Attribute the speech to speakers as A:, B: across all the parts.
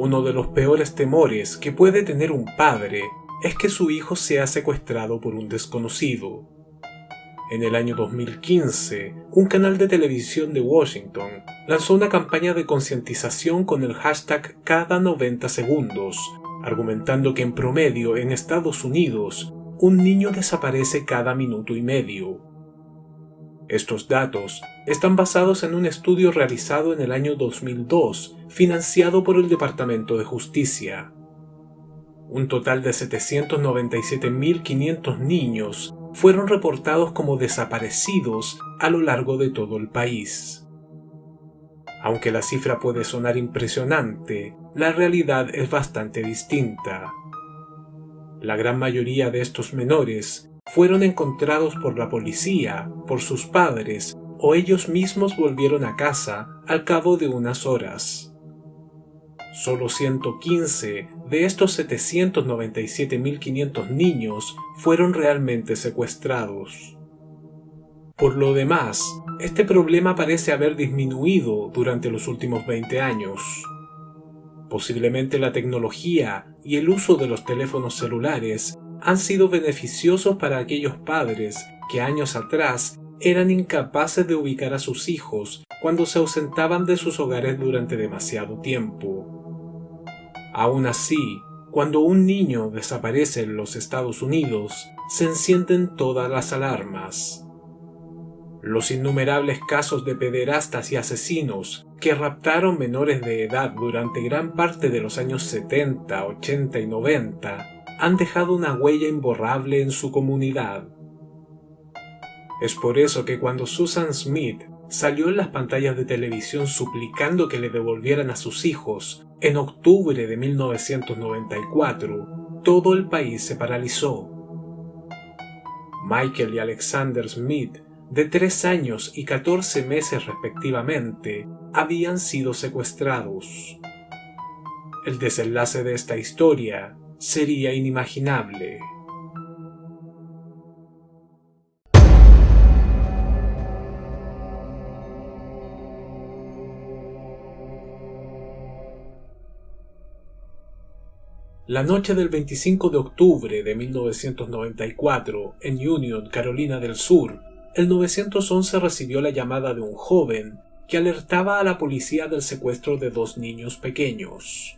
A: Uno de los peores temores que puede tener un padre es que su hijo sea secuestrado por un desconocido. En el año 2015, un canal de televisión de Washington lanzó una campaña de concientización con el hashtag Cada 90 segundos, argumentando que en promedio en Estados Unidos, un niño desaparece cada minuto y medio. Estos datos están basados en un estudio realizado en el año 2002, financiado por el Departamento de Justicia. Un total de 797.500 niños fueron reportados como desaparecidos a lo largo de todo el país. Aunque la cifra puede sonar impresionante, la realidad es bastante distinta. La gran mayoría de estos menores fueron encontrados por la policía, por sus padres o ellos mismos volvieron a casa al cabo de unas horas. Solo 115 de estos 797.500 niños fueron realmente secuestrados. Por lo demás, este problema parece haber disminuido durante los últimos 20 años. Posiblemente la tecnología y el uso de los teléfonos celulares han sido beneficiosos para aquellos padres que años atrás eran incapaces de ubicar a sus hijos cuando se ausentaban de sus hogares durante demasiado tiempo. Aún así, cuando un niño desaparece en los Estados Unidos, se encienden todas las alarmas. Los innumerables casos de pederastas y asesinos que raptaron menores de edad durante gran parte de los años 70, 80 y 90 han dejado una huella imborrable en su comunidad. Es por eso que cuando Susan Smith salió en las pantallas de televisión suplicando que le devolvieran a sus hijos en octubre de 1994, todo el país se paralizó. Michael y Alexander Smith, de 3 años y 14 meses respectivamente, habían sido secuestrados. El desenlace de esta historia sería inimaginable. La noche del 25 de octubre de 1994, en Union, Carolina del Sur, el 911 recibió la llamada de un joven que alertaba a la policía del secuestro de 2 niños pequeños.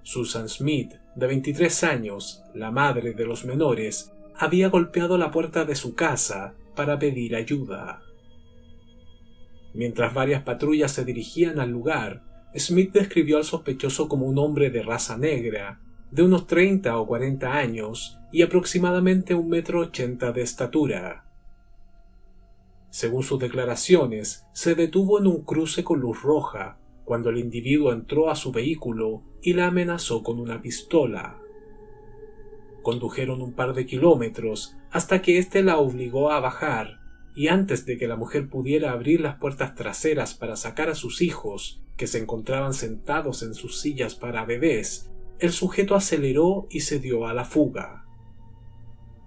A: Susan Smith, de 23 años, la madre de los menores, había golpeado la puerta de su casa para pedir ayuda. Mientras varias patrullas se dirigían al lugar, Smith describió al sospechoso como un hombre de raza negra, de unos 30 o 40 años y aproximadamente 1,80 m de estatura. Según sus declaraciones, se detuvo en un cruce con luz roja cuando el individuo entró a su vehículo y la amenazó con una pistola. Condujeron un par de kilómetros hasta que éste la obligó a bajar, y antes de que la mujer pudiera abrir las puertas traseras para sacar a sus hijos, que se encontraban sentados en sus sillas para bebés, el sujeto aceleró y se dio a la fuga.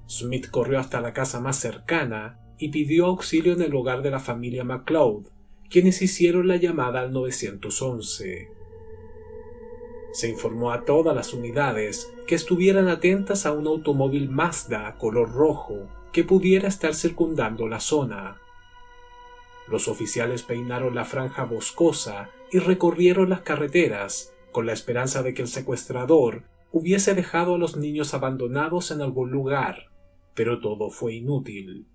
A: Smith corrió hasta la casa más cercana y pidió auxilio en el hogar de la familia McLeod, quienes hicieron la llamada al 911. Se informó a todas las unidades que estuvieran atentas a un automóvil Mazda color rojo que pudiera estar circundando la zona. Los oficiales peinaron la franja boscosa y recorrieron las carreteras, con la esperanza de que el secuestrador hubiese dejado a los niños abandonados en algún lugar, pero todo fue inútil.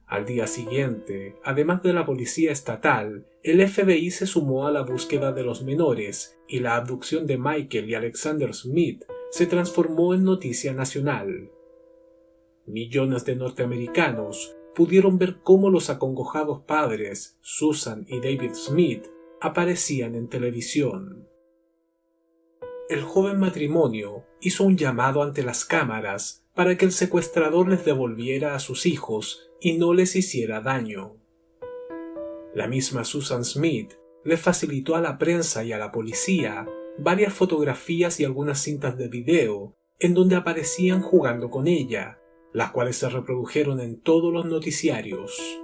A: Al día siguiente, además de la policía estatal, el FBI se sumó a la búsqueda de los menores y la abducción de Michael y Alexander Smith se transformó en noticia nacional. Millones de norteamericanos pudieron ver cómo los acongojados padres, Susan y David Smith, aparecían en televisión. El joven matrimonio hizo un llamado ante las cámaras para que el secuestrador les devolviera a sus hijos y no les hiciera daño. La misma Susan Smith le facilitó a la prensa y a la policía varias fotografías y algunas cintas de video en donde aparecían jugando con ella, las cuales se reprodujeron en todos los noticiarios.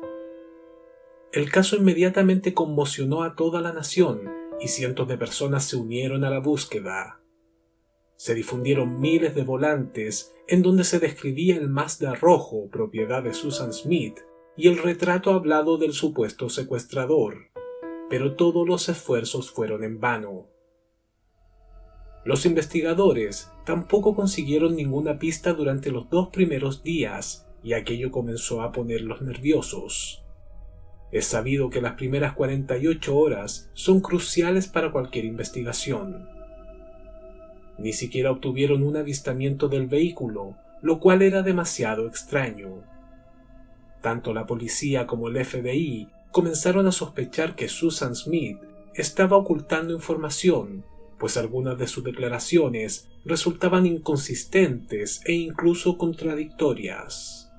A: El caso inmediatamente conmocionó a toda la nación y cientos de personas se unieron a la búsqueda. Se difundieron miles de volantes en donde se describía el Mazda rojo, propiedad de Susan Smith, y el retrato hablado del supuesto secuestrador, pero todos los esfuerzos fueron en vano. Los investigadores tampoco consiguieron ninguna pista durante los 2 primeros días y aquello comenzó a ponerlos nerviosos. Es sabido que las primeras 48 horas son cruciales para cualquier investigación. Ni siquiera obtuvieron un avistamiento del vehículo, lo cual era demasiado extraño. Tanto la policía como el FBI comenzaron a sospechar que Susan Smith estaba ocultando información, pues algunas de sus declaraciones resultaban inconsistentes e incluso contradictorias.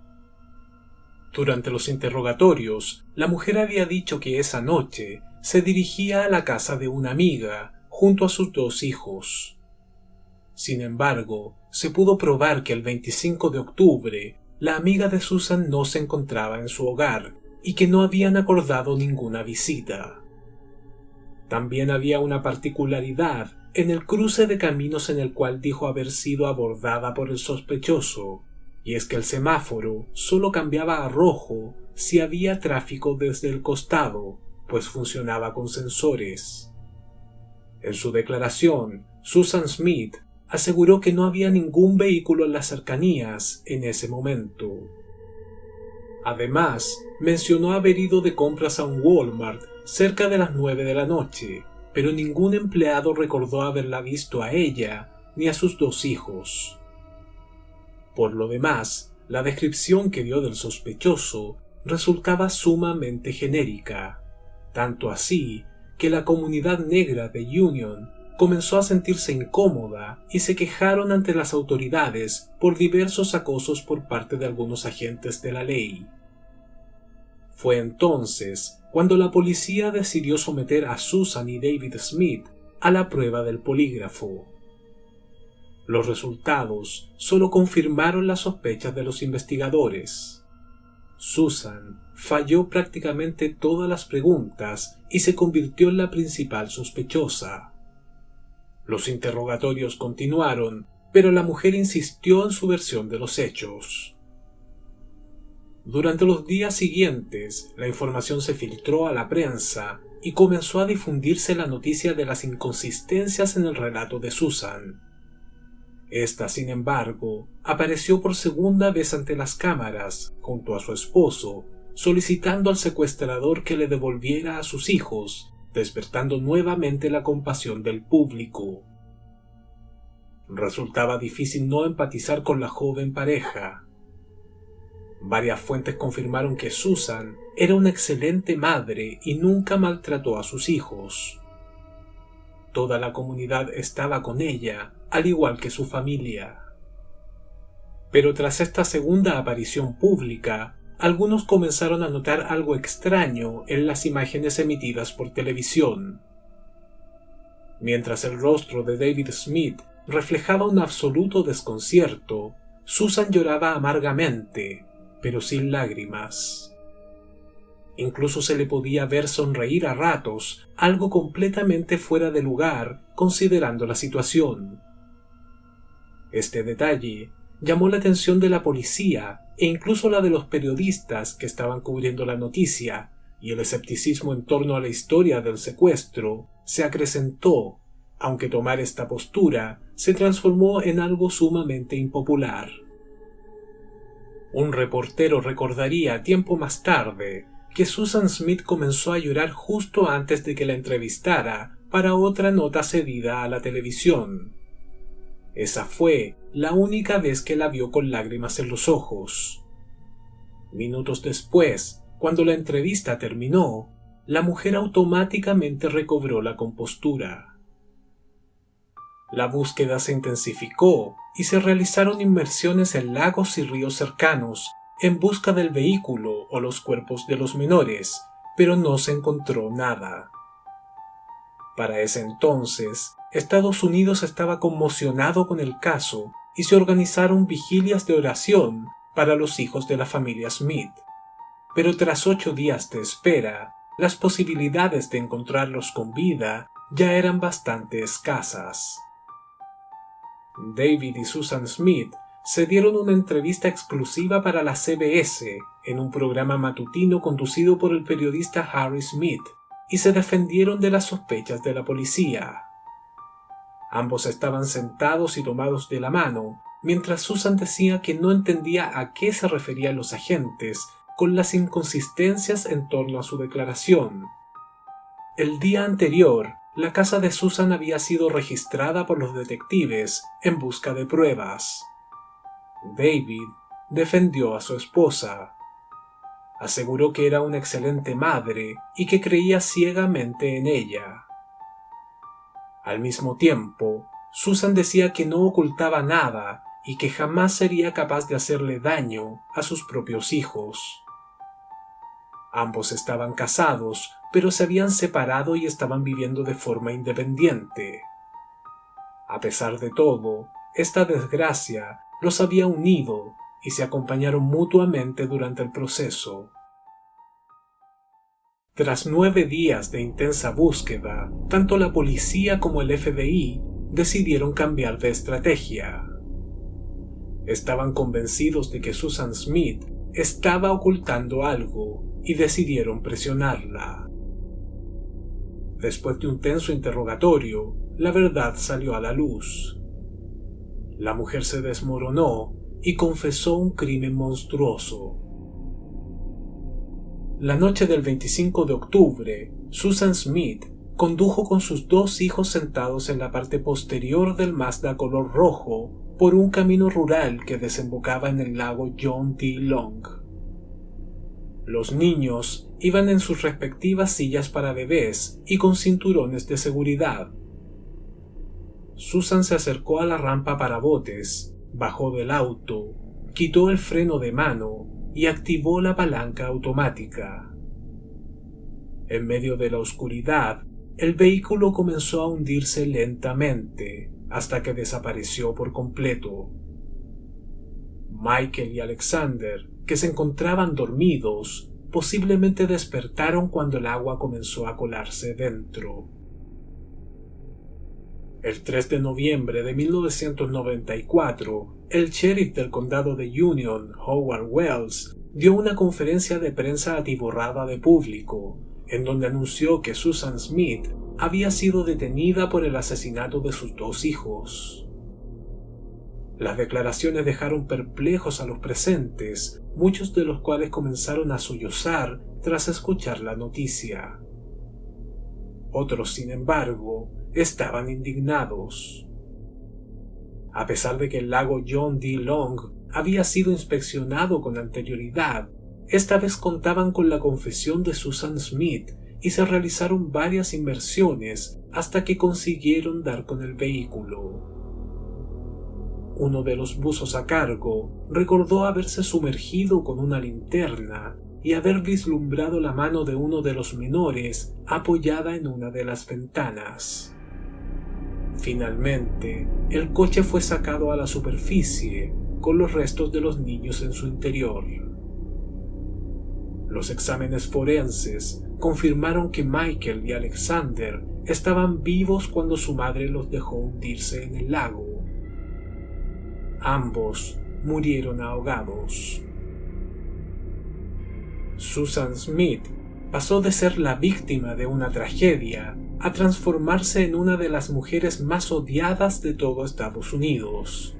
A: Durante los interrogatorios, la mujer había dicho que esa noche se dirigía a la casa de una amiga junto a sus 2 hijos. Sin embargo, se pudo probar que el 25 de octubre la amiga de Susan no se encontraba en su hogar y que no habían acordado ninguna visita. También había una particularidad en el cruce de caminos en el cual dijo haber sido abordada por el sospechoso, y es que el semáforo solo cambiaba a rojo si había tráfico desde el costado, pues funcionaba con sensores. En su declaración, Susan Smith aseguró que no había ningún vehículo en las cercanías en ese momento. Además, mencionó haber ido de compras a un Walmart cerca de las 9 de la noche, pero ningún empleado recordó haberla visto a ella ni a sus 2 hijos. Por lo demás, la descripción que dio del sospechoso resultaba sumamente genérica, tanto así que la comunidad negra de Union comenzó a sentirse incómoda y se quejaron ante las autoridades por diversos acosos por parte de algunos agentes de la ley. Fue entonces cuando la policía decidió someter a Susan y David Smith a la prueba del polígrafo. Los resultados solo confirmaron las sospechas de los investigadores. Susan falló prácticamente todas las preguntas y se convirtió en la principal sospechosa. Los interrogatorios continuaron, pero la mujer insistió en su versión de los hechos. Durante los días siguientes, la información se filtró a la prensa y comenzó a difundirse la noticia de las inconsistencias en el relato de Susan. Esta, sin embargo, apareció por segunda vez ante las cámaras, junto a su esposo, solicitando al secuestrador que le devolviera a sus hijos, despertando nuevamente la compasión del público. Resultaba difícil no empatizar con la joven pareja. Varias fuentes confirmaron que Susan era una excelente madre y nunca maltrató a sus hijos. Toda la comunidad estaba con ella, al igual que su familia. Pero tras esta segunda aparición pública, algunos comenzaron a notar algo extraño en las imágenes emitidas por televisión. Mientras el rostro de David Smith reflejaba un absoluto desconcierto, Susan lloraba amargamente, pero sin lágrimas. Incluso se le podía ver sonreír a ratos, algo completamente fuera de lugar considerando la situación. Este detalle llamó la atención de la policía e incluso la de los periodistas que estaban cubriendo la noticia, y el escepticismo en torno a la historia del secuestro se acrecentó, aunque tomar esta postura se transformó en algo sumamente impopular. Un reportero recordaría tiempo más tarde que Susan Smith comenzó a llorar justo antes de que la entrevistara para otra nota cedida a la televisión. Esa fue la única vez que la vio con lágrimas en los ojos. Minutos después, cuando la entrevista terminó, la mujer automáticamente recobró la compostura. La búsqueda se intensificó y se realizaron inmersiones en lagos y ríos cercanos en busca del vehículo o los cuerpos de los menores, pero no se encontró nada. Para ese entonces, Estados Unidos estaba conmocionado con el caso y se organizaron vigilias de oración para los hijos de la familia Smith. Pero tras 8 días de espera, las posibilidades de encontrarlos con vida ya eran bastante escasas. David y Susan Smith se dieron una entrevista exclusiva para la CBS en un programa matutino conducido por el periodista Harry Smith y se defendieron de las sospechas de la policía. Ambos estaban sentados y tomados de la mano, mientras Susan decía que no entendía a qué se referían los agentes con las inconsistencias en torno a su declaración. El día anterior, la casa de Susan había sido registrada por los detectives en busca de pruebas. David defendió a su esposa. Aseguró que era una excelente madre y que creía ciegamente en ella. Al mismo tiempo, Susan decía que no ocultaba nada y que jamás sería capaz de hacerle daño a sus propios hijos. Ambos estaban casados, pero se habían separado y estaban viviendo de forma independiente. A pesar de todo, esta desgracia los había unido y se acompañaron mutuamente durante el proceso. Tras 9 días de intensa búsqueda, tanto la policía como el FBI decidieron cambiar de estrategia. Estaban convencidos de que Susan Smith estaba ocultando algo y decidieron presionarla. Después de un tenso interrogatorio, la verdad salió a la luz. La mujer se desmoronó y confesó un crimen monstruoso. La noche del 25 de octubre, Susan Smith condujo con sus 2 hijos sentados en la parte posterior del Mazda color rojo por un camino rural que desembocaba en el lago John D. Long. Los niños iban en sus respectivas sillas para bebés y con cinturones de seguridad. Susan se acercó a la rampa para botes, bajó del auto, quitó el freno de mano y activó la palanca automática. En medio de la oscuridad, el vehículo comenzó a hundirse lentamente hasta que desapareció por completo. Michael y Alexander, que se encontraban dormidos, posiblemente despertaron cuando el agua comenzó a colarse dentro. El 3 de noviembre de 1994, el sheriff del condado de Union, Howard Wells, dio una conferencia de prensa atiborrada de público, en donde anunció que Susan Smith había sido detenida por el asesinato de sus 2 hijos. Las declaraciones dejaron perplejos a los presentes, muchos de los cuales comenzaron a sollozar tras escuchar la noticia. Otros, sin embargo, estaban indignados. A pesar de que el lago John D. Long había sido inspeccionado con anterioridad, esta vez contaban con la confesión de Susan Smith y se realizaron varias inmersiones hasta que consiguieron dar con el vehículo. Uno de los buzos a cargo recordó haberse sumergido con una linterna y haber vislumbrado la mano de uno de los menores apoyada en una de las ventanas. Finalmente, el coche fue sacado a la superficie con los restos de los niños en su interior. Los exámenes forenses confirmaron que Michael y Alexander estaban vivos cuando su madre los dejó hundirse en el lago. Ambos murieron ahogados. Susan Smith pasó de ser la víctima de una tragedia a transformarse en una de las mujeres más odiadas de todo Estados Unidos.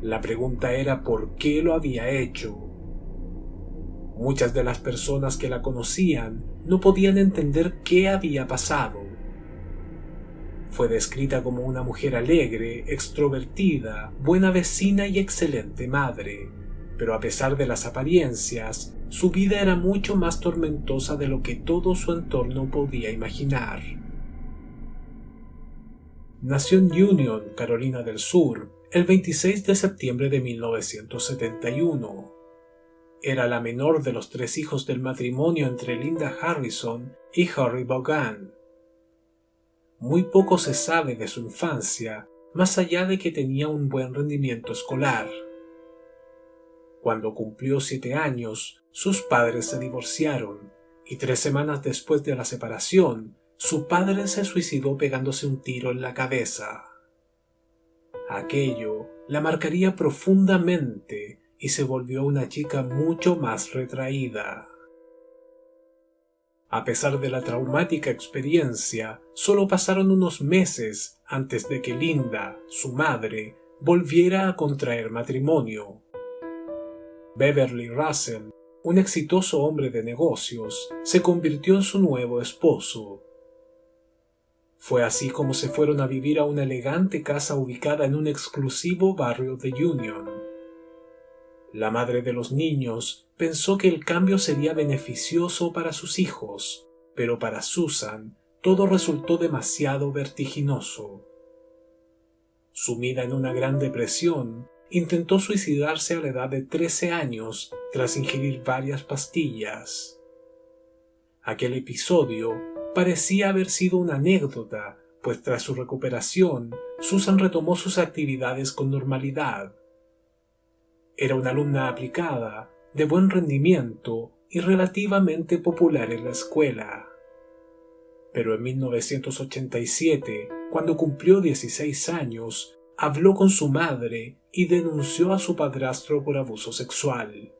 A: La pregunta era por qué lo había hecho. Muchas de las personas que la conocían no podían entender qué había pasado. Fue descrita como una mujer alegre, extrovertida, buena vecina y excelente madre, pero a pesar de las apariencias, su vida era mucho más tormentosa de lo que todo su entorno podía imaginar. Nació en Union, Carolina del Sur, el 26 de septiembre de 1971. Era la menor de los 3 hijos del matrimonio entre Linda Harrison y Harry Vaughan. Muy poco se sabe de su infancia, más allá de que tenía un buen rendimiento escolar. Cuando cumplió 7 años, sus padres se divorciaron, y 3 semanas después de la separación, su padre se suicidó pegándose un tiro en la cabeza. Aquello la marcaría profundamente y se volvió una chica mucho más retraída. A pesar de la traumática experiencia, solo pasaron unos meses antes de que Linda, su madre, volviera a contraer matrimonio. Beverly Russell, un exitoso hombre de negocios, se convirtió en su nuevo esposo. Fue así como se fueron a vivir a una elegante casa ubicada en un exclusivo barrio de Union. La madre de los niños pensó que el cambio sería beneficioso para sus hijos, pero para Susan todo resultó demasiado vertiginoso. Sumida en una gran depresión, intentó suicidarse a la edad de 13 años tras ingerir varias pastillas. Aquel episodio parecía haber sido una anécdota, pues tras su recuperación, Susan retomó sus actividades con normalidad. Era una alumna aplicada, de buen rendimiento y relativamente popular en la escuela. Pero en 1987, cuando cumplió 16 años, habló con su madre y denunció a su padrastro por abuso sexual.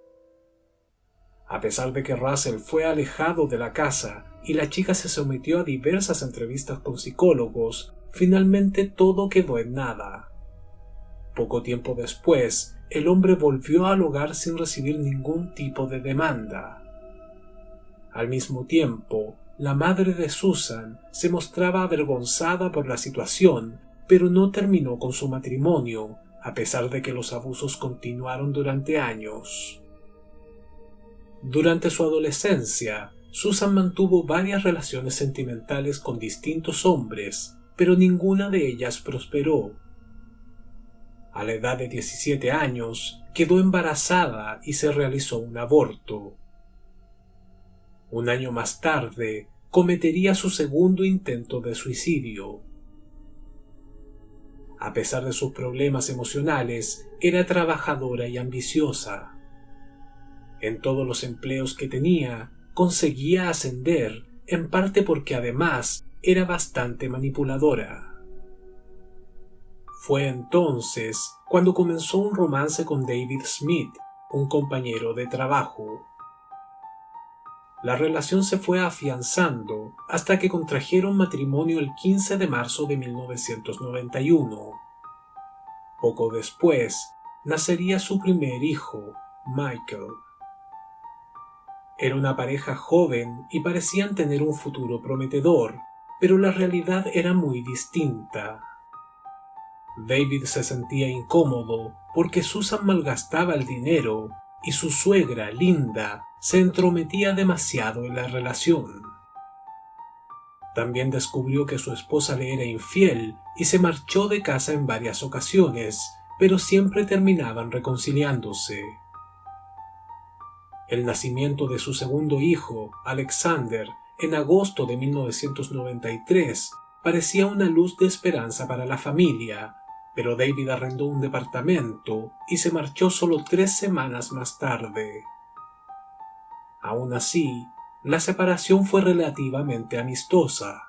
A: A pesar de que Russell fue alejado de la casa y la chica se sometió a diversas entrevistas con psicólogos, finalmente todo quedó en nada. Poco tiempo después, el hombre volvió al hogar sin recibir ningún tipo de demanda. Al mismo tiempo, la madre de Susan se mostraba avergonzada por la situación, pero no terminó con su matrimonio, a pesar de que los abusos continuaron durante años. Durante su adolescencia, Susan mantuvo varias relaciones sentimentales con distintos hombres, pero ninguna de ellas prosperó. A la edad de 17 años, quedó embarazada y se realizó un aborto. Un año más tarde, cometería su segundo intento de suicidio. A pesar de sus problemas emocionales, era trabajadora y ambiciosa. En todos los empleos que tenía, conseguía ascender, en parte porque además era bastante manipuladora. Fue entonces cuando comenzó un romance con David Smith, un compañero de trabajo. La relación se fue afianzando hasta que contrajeron matrimonio el 15 de marzo de 1991. Poco después, nacería su primer hijo, Michael. Era una pareja joven y parecían tener un futuro prometedor, pero la realidad era muy distinta. David se sentía incómodo porque Susan malgastaba el dinero y su suegra, Linda, se entrometía demasiado en la relación. También descubrió que su esposa le era infiel y se marchó de casa en varias ocasiones, pero siempre terminaban reconciliándose. El nacimiento de su segundo hijo, Alexander, en agosto de 1993, parecía una luz de esperanza para la familia, pero David arrendó un departamento y se marchó solo 3 semanas más tarde. Aún así, la separación fue relativamente amistosa.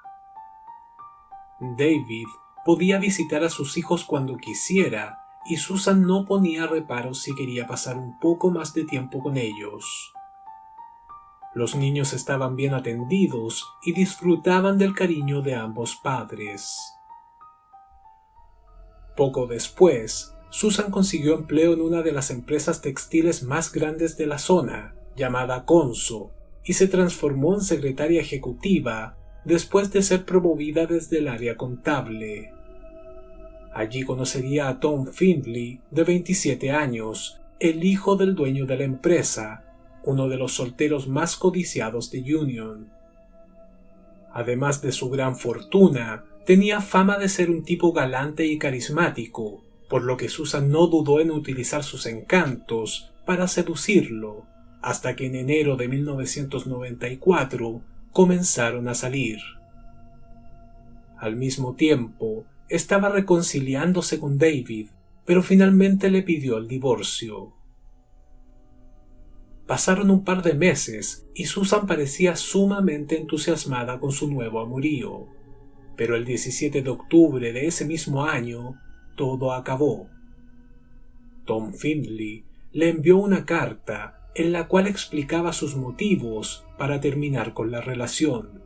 A: David podía visitar a sus hijos cuando quisiera y Susan no ponía reparos si quería pasar un poco más de tiempo con ellos. Los niños estaban bien atendidos y disfrutaban del cariño de ambos padres. Poco después, Susan consiguió empleo en una de las empresas textiles más grandes de la zona, llamada Conso, y se transformó en secretaria ejecutiva después de ser promovida desde el área contable. Allí conocería a Tom Findlay, de 27 años, el hijo del dueño de la empresa, uno de los solteros más codiciados de Union. Además de su gran fortuna, tenía fama de ser un tipo galante y carismático, por lo que Susan no dudó en utilizar sus encantos para seducirlo, hasta que en enero de 1994 comenzaron a salir. Al mismo tiempo, estaba reconciliándose con David, pero finalmente le pidió el divorcio. Pasaron un par de meses y Susan parecía sumamente entusiasmada con su nuevo amorío. Pero el 17 de octubre de ese mismo año, todo acabó. Tom Findlay le envió una carta en la cual explicaba sus motivos para terminar con la relación.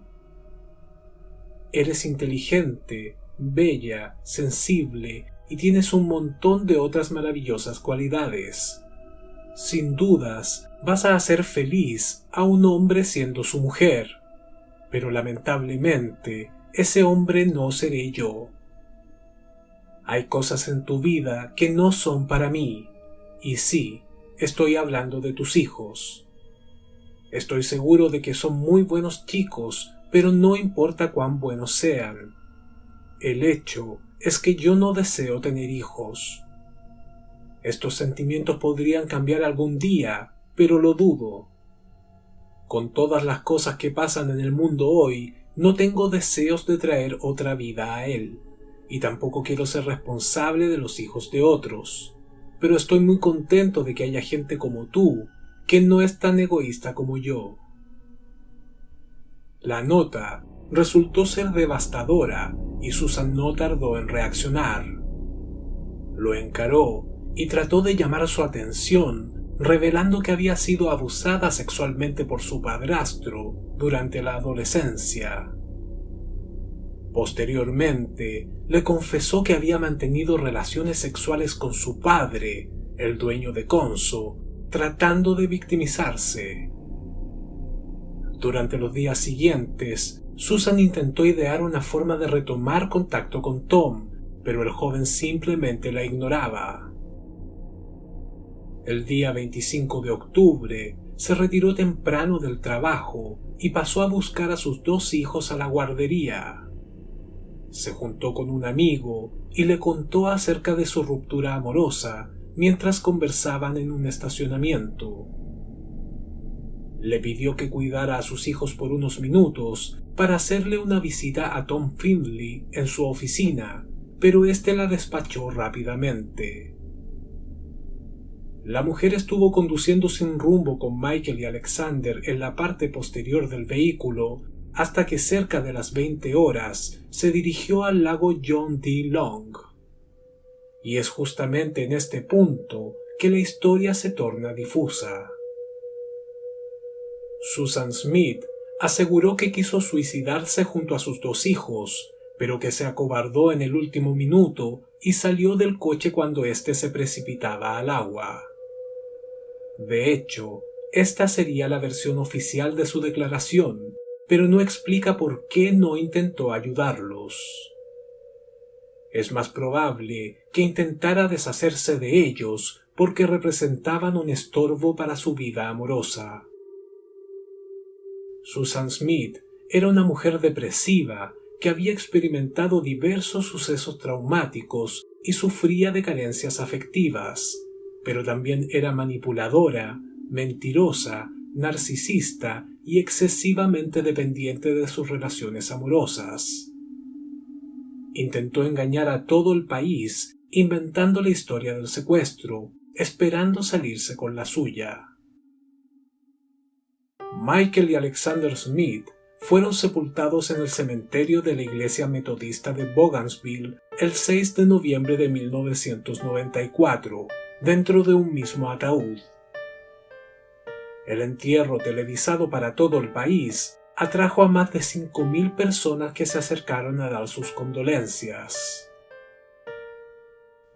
A: Eres inteligente, bella, sensible y tienes un montón de otras maravillosas cualidades. Sin dudas, vas a hacer feliz a un hombre siendo su mujer, pero lamentablemente ese hombre no seré yo. Hay cosas en tu vida que no son para mí, y sí, estoy hablando de tus hijos. Estoy seguro de que son muy buenos chicos, pero no importa cuán buenos sean. El hecho es que yo no deseo tener hijos. Estos sentimientos podrían cambiar algún día, pero lo dudo. Con todas las cosas que pasan en el mundo hoy, no tengo deseos de traer otra vida a él, y tampoco quiero ser responsable de los hijos de otros. Pero estoy muy contento de que haya gente como tú, que no es tan egoísta como yo. La nota resultó ser devastadora y Susan no tardó en reaccionar. Lo encaró y trató de llamar su atención, revelando que había sido abusada sexualmente por su padrastro durante la adolescencia. Posteriormente, le confesó que había mantenido relaciones sexuales con su padre, el dueño de Konso, tratando de victimizarse. Durante los días siguientes, Susan intentó idear una forma de retomar contacto con Tom, pero el joven simplemente la ignoraba. El día 25 de octubre, se retiró temprano del trabajo y pasó a buscar a sus 2 hijos a la guardería. Se juntó con un amigo y le contó acerca de su ruptura amorosa mientras conversaban en un estacionamiento. Le pidió que cuidara a sus hijos por unos minutos para hacerle una visita a Tom Findlay en su oficina, pero éste la despachó rápidamente. La mujer estuvo conduciendo sin rumbo con Michael y Alexander en la parte posterior del vehículo hasta que cerca de las 20 horas se dirigió al lago John D. Long. Y es justamente en este punto que la historia se torna difusa. Susan Smith aseguró que quiso suicidarse junto a sus 2 hijos, pero que se acobardó en el último minuto y salió del coche cuando éste se precipitaba al agua. De hecho, esta sería la versión oficial de su declaración, pero no explica por qué no intentó ayudarlos. Es más probable que intentara deshacerse de ellos porque representaban un estorbo para su vida amorosa. Susan Smith era una mujer depresiva que había experimentado diversos sucesos traumáticos y sufría de carencias afectivas, pero también era manipuladora, mentirosa, narcisista y excesivamente dependiente de sus relaciones amorosas. Intentó engañar a todo el país inventando la historia del secuestro, esperando salirse con la suya. Michael y Alexander Smith fueron sepultados en el cementerio de la iglesia metodista de Bogansville el 6 de noviembre de 1994, dentro de un mismo ataúd. El entierro televisado para todo el país atrajo a más de 5.000 personas que se acercaron a dar sus condolencias.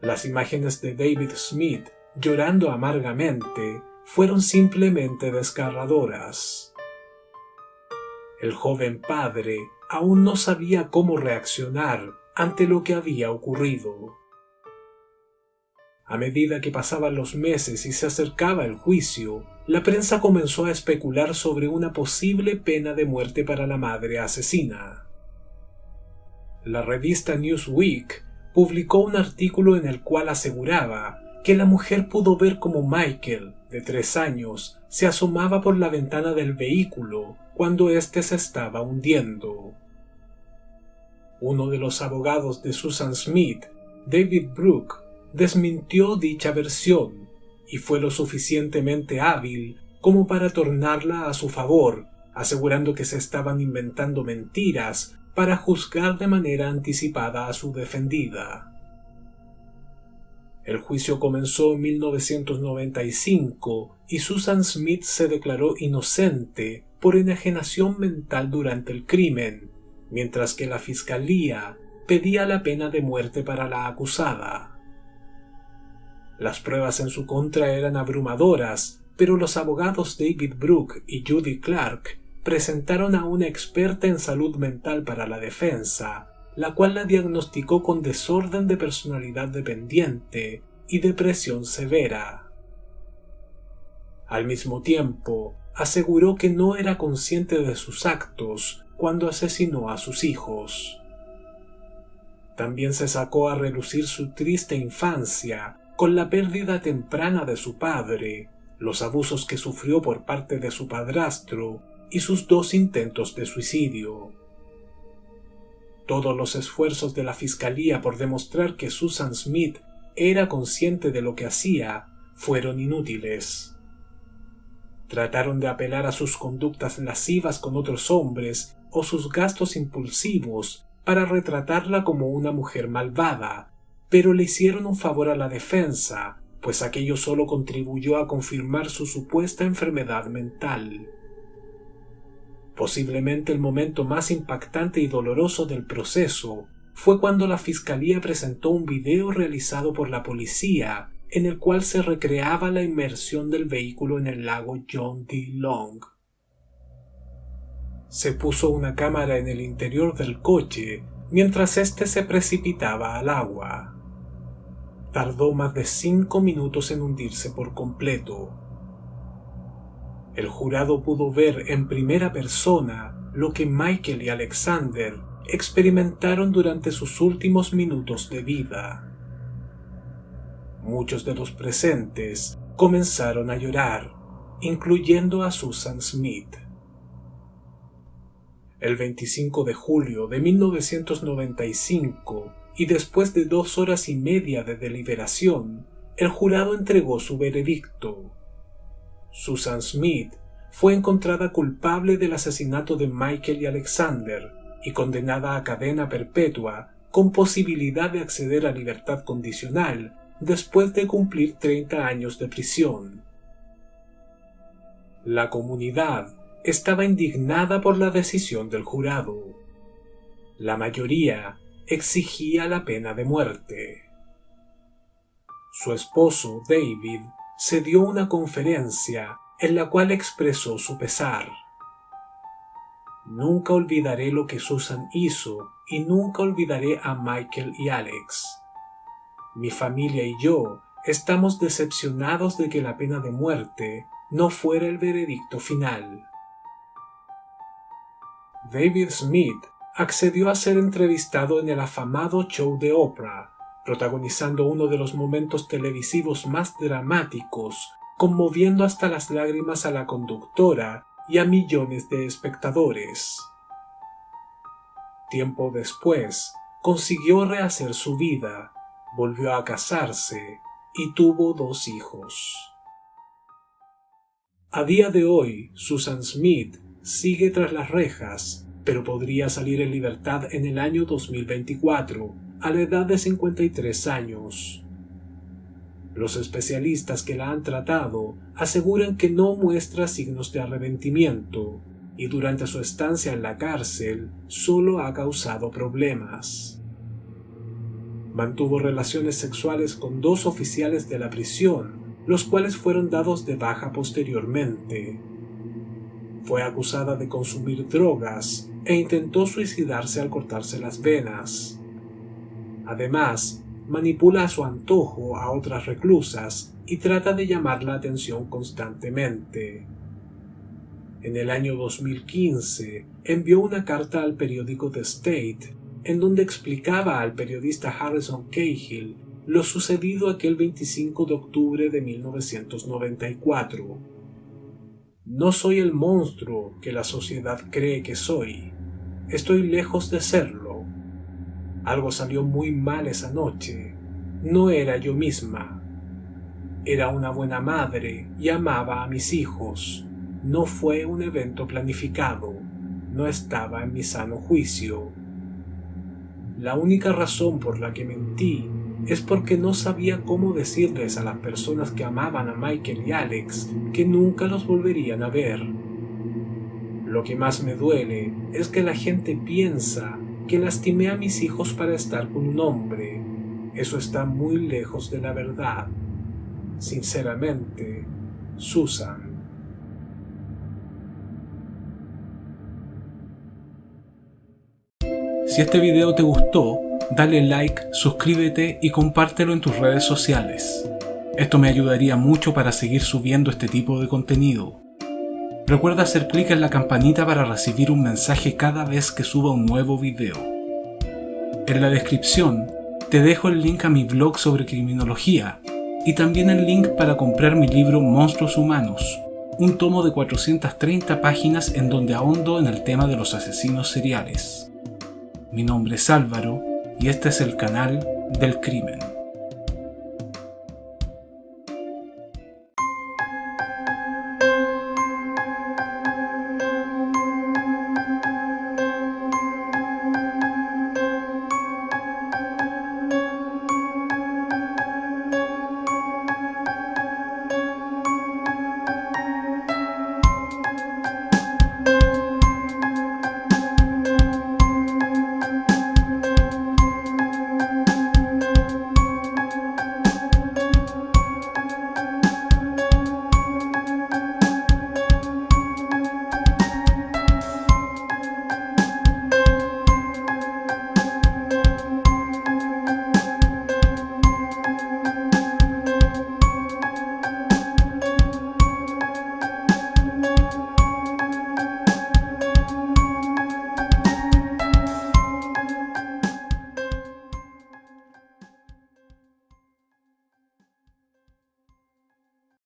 A: Las imágenes de David Smith llorando amargamente fueron simplemente desgarradoras. El joven padre aún no sabía cómo reaccionar ante lo que había ocurrido. A medida que pasaban los meses y se acercaba el juicio, la prensa comenzó a especular sobre una posible pena de muerte para la madre asesina. La revista Newsweek publicó un artículo en el cual aseguraba que la mujer pudo ver cómo Michael, de 3 años, se asomaba por la ventana del vehículo cuando éste se estaba hundiendo. Uno de los abogados de Susan Smith, David Brooke, desmintió dicha versión y fue lo suficientemente hábil como para tornarla a su favor, asegurando que se estaban inventando mentiras para juzgar de manera anticipada a su defendida. El juicio comenzó en 1995 y Susan Smith se declaró inocente por enajenación mental durante el crimen, mientras que la fiscalía pedía la pena de muerte para la acusada. Las pruebas en su contra eran abrumadoras, pero los abogados David Brooke y Judy Clark presentaron a una experta en salud mental para la defensa, la cual la diagnosticó con desorden de personalidad dependiente y depresión severa. Al mismo tiempo, aseguró que no era consciente de sus actos cuando asesinó a sus hijos. También se sacó a relucir su triste infancia, con la pérdida temprana de su padre, los abusos que sufrió por parte de su padrastro y sus 2 intentos de suicidio. Todos los esfuerzos de la fiscalía por demostrar que Susan Smith era consciente de lo que hacía fueron inútiles. Trataron de apelar a sus conductas lascivas con otros hombres o sus gastos impulsivos para retratarla como una mujer malvada, pero le hicieron un favor a la defensa, pues aquello solo contribuyó a confirmar su supuesta enfermedad mental. Posiblemente el momento más impactante y doloroso del proceso fue cuando la fiscalía presentó un video realizado por la policía en el cual se recreaba la inmersión del vehículo en el lago John D. Long. Se puso una cámara en el interior del coche mientras éste se precipitaba al agua. Tardó más de 5 minutos en hundirse por completo. El jurado pudo ver en primera persona lo que Michael y Alexander experimentaron durante sus últimos minutos de vida. Muchos de los presentes comenzaron a llorar, incluyendo a Susan Smith. El 25 de julio de 1995, y después de 2 horas y media de deliberación, el jurado entregó su veredicto. Susan Smith fue encontrada culpable del asesinato de Michael y Alexander y condenada a cadena perpetua con posibilidad de acceder a libertad condicional después de cumplir 30 años de prisión. La comunidad estaba indignada por la decisión del jurado. La mayoría exigía la pena de muerte. Su esposo, David, se dio una conferencia en la cual expresó su pesar. Nunca olvidaré lo que Susan hizo y nunca olvidaré a Michael y Alex. Mi familia y yo estamos decepcionados de que la pena de muerte no fuera el veredicto final. David Smith accedió a ser entrevistado en el afamado show de Oprah, protagonizando uno de los momentos televisivos más dramáticos, conmoviendo hasta las lágrimas a la conductora y a millones de espectadores. Tiempo después, consiguió rehacer su vida, volvió a casarse y tuvo 2 hijos. A día de hoy, Susan Smith sigue tras las rejas, pero podría salir en libertad en el año 2024, a la edad de 53 años. Los especialistas que la han tratado aseguran que no muestra signos de arrepentimiento y durante su estancia en la cárcel solo ha causado problemas. Mantuvo relaciones sexuales con 2 oficiales de la prisión, los cuales fueron dados de baja posteriormente. Fue acusada de consumir drogas e intentó suicidarse al cortarse las venas. Además, manipula a su antojo a otras reclusas y trata de llamar la atención constantemente. En el año 2015, envió una carta al periódico The State, en donde explicaba al periodista Harrison Cahill lo sucedido aquel 25 de octubre de 1994. No soy el monstruo que la sociedad cree que soy. Estoy lejos de serlo. Algo salió muy mal esa noche. No era yo misma. Era una buena madre y amaba a mis hijos. No fue un evento planificado. No estaba en mi sano juicio. La única razón por la que mentí es porque no sabía cómo decirles a las personas que amaban a Michael y Alex que nunca los volverían a ver. Lo que más me duele es que la gente piensa que lastimé a mis hijos para estar con un hombre. Eso está muy lejos de la verdad. Sinceramente, Susan. Si este video te gustó, dale like, suscríbete y compártelo en tus redes sociales. Esto me ayudaría mucho para seguir subiendo este tipo de contenido. Recuerda hacer clic en la campanita para recibir un mensaje cada vez que suba un nuevo video. En la descripción te dejo el link a mi blog sobre criminología y también el link para comprar mi libro Monstruos Humanos, un tomo de 430 páginas en donde ahondo en el tema de los asesinos seriales. Mi nombre es Álvaro y este es el canal del crimen.